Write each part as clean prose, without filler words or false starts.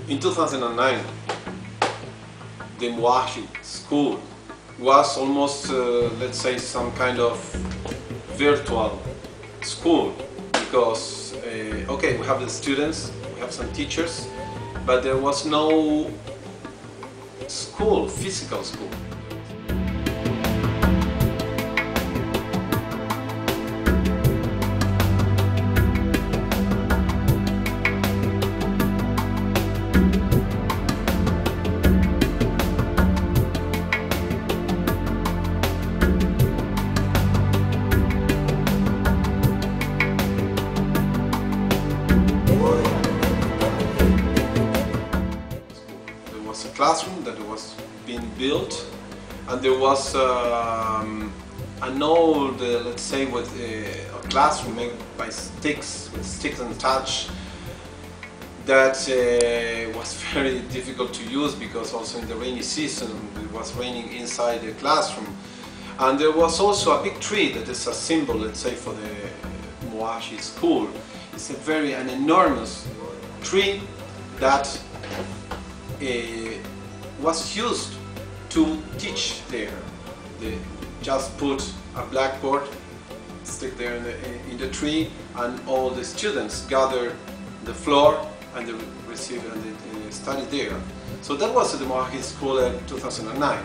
In 2009, the Mwashi school was almost, let's say, some kind of virtual school, because, okay, we have the students, we have some teachers, but there was no school, physical school. Classroom that was being built, and there was an old, let's say, with a classroom made by sticks, with sticks and touch, that was very difficult to use, because also in the rainy season it was raining inside the classroom. And there was also a big tree that is a symbol, let's say, for the Mwashi school. It's an enormous tree that was used to teach there. They just put a blackboard, stick there in the tree, and all the students gather the floor and they receive and they study there. So that was the Mwashi school in 2009.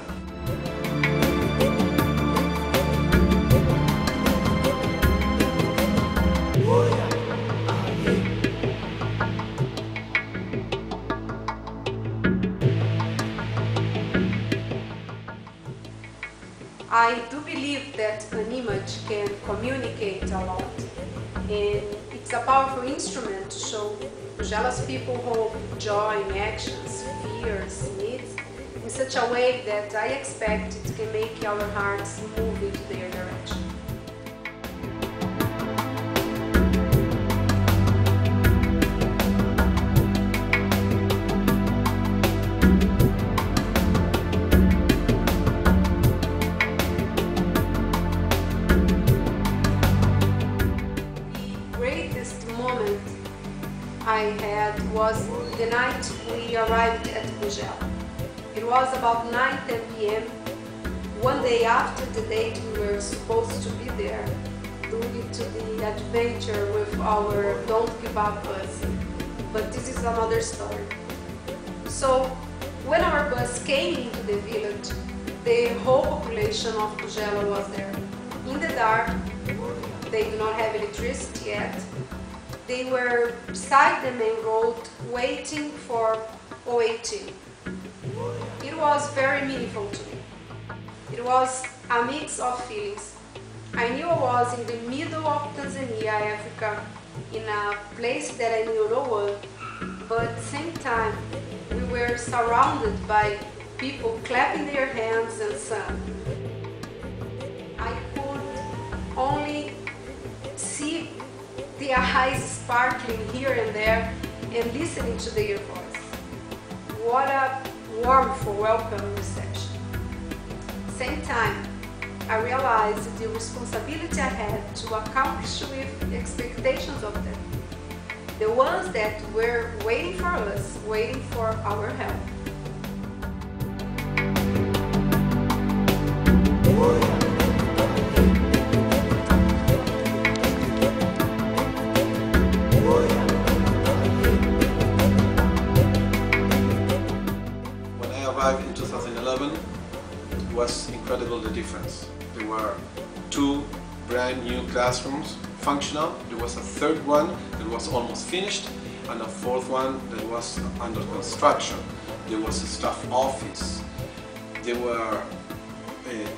I do believe that an image can communicate a lot, and it's a powerful instrument to show jealous people hope, joy, actions, fears, needs in such a way that I expect it can make our hearts move into their direction. I had was the night we arrived at Bugel. It was about 9-10 p.m. one day after the date we were supposed to be there, due to the adventure with our Don't Give Up bus. But this is another story. So when our bus came into the village, the whole population of Bugel was there. In the dark, they did not have electricity yet. They were beside the main road waiting for O18. It was very meaningful to me. It was a mix of feelings. I knew I was in the middle of Tanzania, Africa, in a place that I knew no one, but at the same time we were surrounded by people clapping their hands and sung. I could only see the eyes sparkling here and there and listening to their voice. What a warm, welcome reception. Same time, I realized the responsibility I had to accomplish with the expectations of them. The ones that were waiting for us, waiting for our help. In 2011, it was incredible, the difference. There were 2 brand new classrooms functional. There was a 3rd one that was almost finished, and a 4th one that was under construction. There was a staff office. There were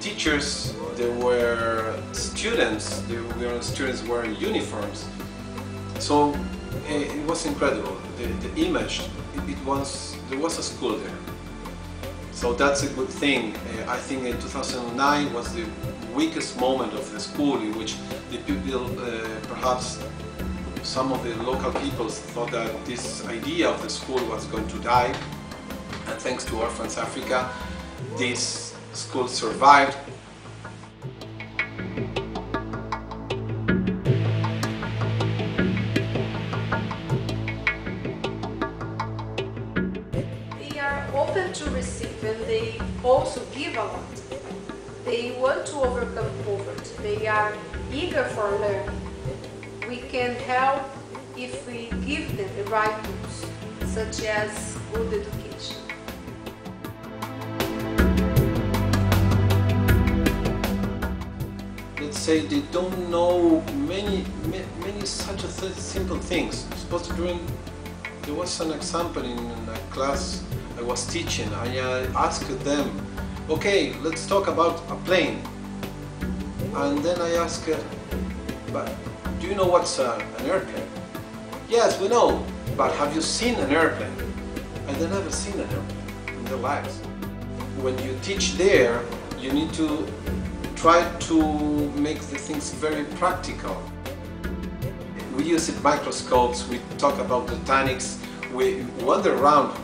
teachers. There were students. Students wearing uniforms. So it was incredible. The image. There was a school there. So that's a good thing. I think in 2009 was the weakest moment of the school, in which the people, perhaps some of the local people, thought that this idea of the school was going to die. And thanks to Orphans Africa, this school survived. they also give a lot. They want to overcome poverty. They are eager for learning. We can help if we give them the right tools, such as good education. Let's say they don't know many such simple things. Suppose there was an example in a class I was teaching. I asked them, okay, let's talk about a plane. And then I asked, but do you know what's an airplane? Yes, we know, but have you seen an airplane? And they never seen an airplane in their lives. When you teach there, you need to try to make the things very practical. We use microscopes, we talk about botanics, we wander around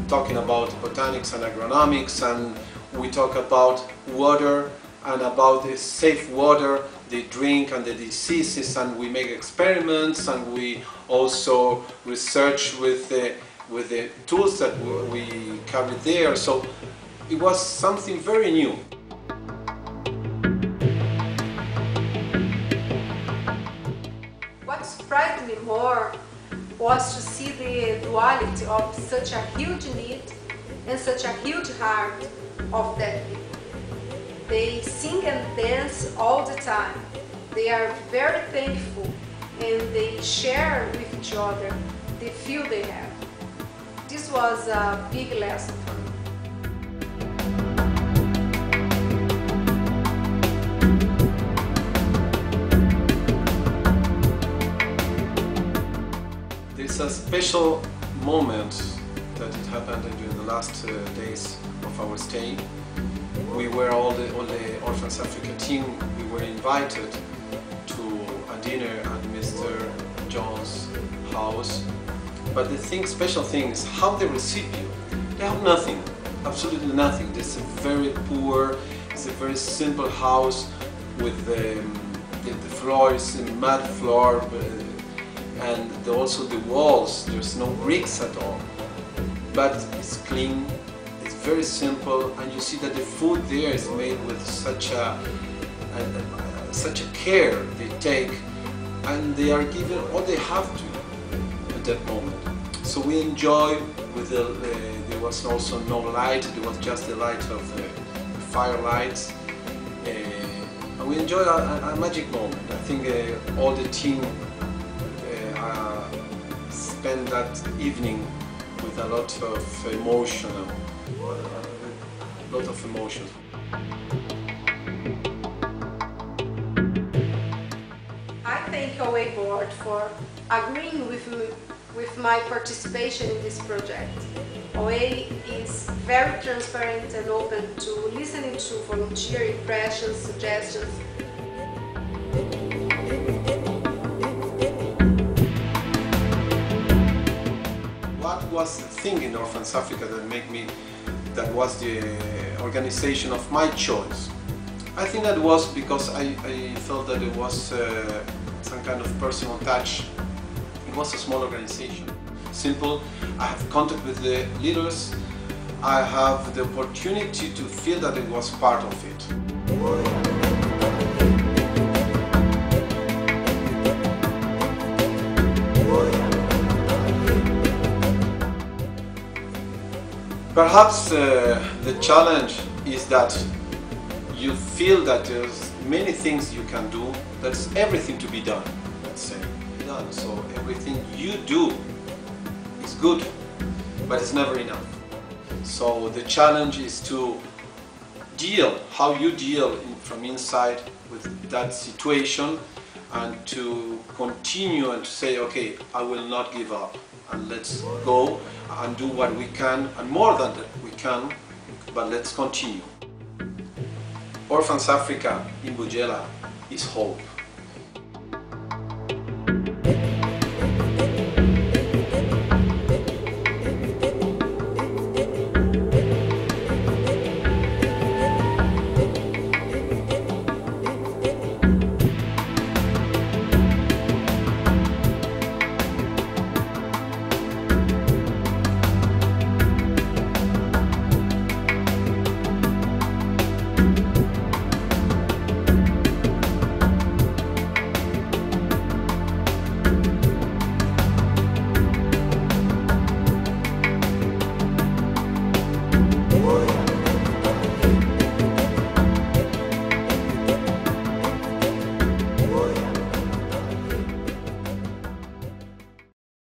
talking about botanics and agronomics, and we talk about water and about the safe water they drink and the diseases, and we make experiments, and we also research with the tools that we carry there. So it was something very new. What surprised me more was to see the duality of such a huge need and such a huge heart of that people. They sing and dance all the time. They are very thankful and they share with each other the feel they have. This was a big lesson for me. There's a special moment that it happened during the last days of our stay. We were all the Orphans Africa team. We were invited to a dinner at Mr. John's house. But the special thing is how they receive you. They have nothing, absolutely nothing. It's a very poor, it's a very simple house with the floor is a mud floor, and also the walls. There's no bricks at all. But it's clean. It's very simple, and you see that the food there is made with such a care they take, and they are given all they have to at that moment. So we enjoy with there was also no light, there was just the light of the firelights, and we enjoy a magic moment. I think all the team spent that evening with a lot of emotion. A lot of emotions. I thank OA Board for agreeing with my participation in this project. OA is very transparent and open to listening to volunteer impressions, suggestions. What was the thing in Orphans Africa that was the organization of my choice? I think that was because I felt that it was some kind of personal touch. It was a small organization. Simple, I have contact with the leaders, I have the opportunity to feel that it was part of it. Perhaps the challenge is that you feel that there's many things you can do, there's everything to be done, let's say. So everything you do is good, but it's never enough. So the challenge is to deal, how you deal from inside with that situation, and to continue and to say, okay, I will not give up, and let's go and do what we can, and more than that we can, but let's continue. Orphans Africa in Bujela is hope.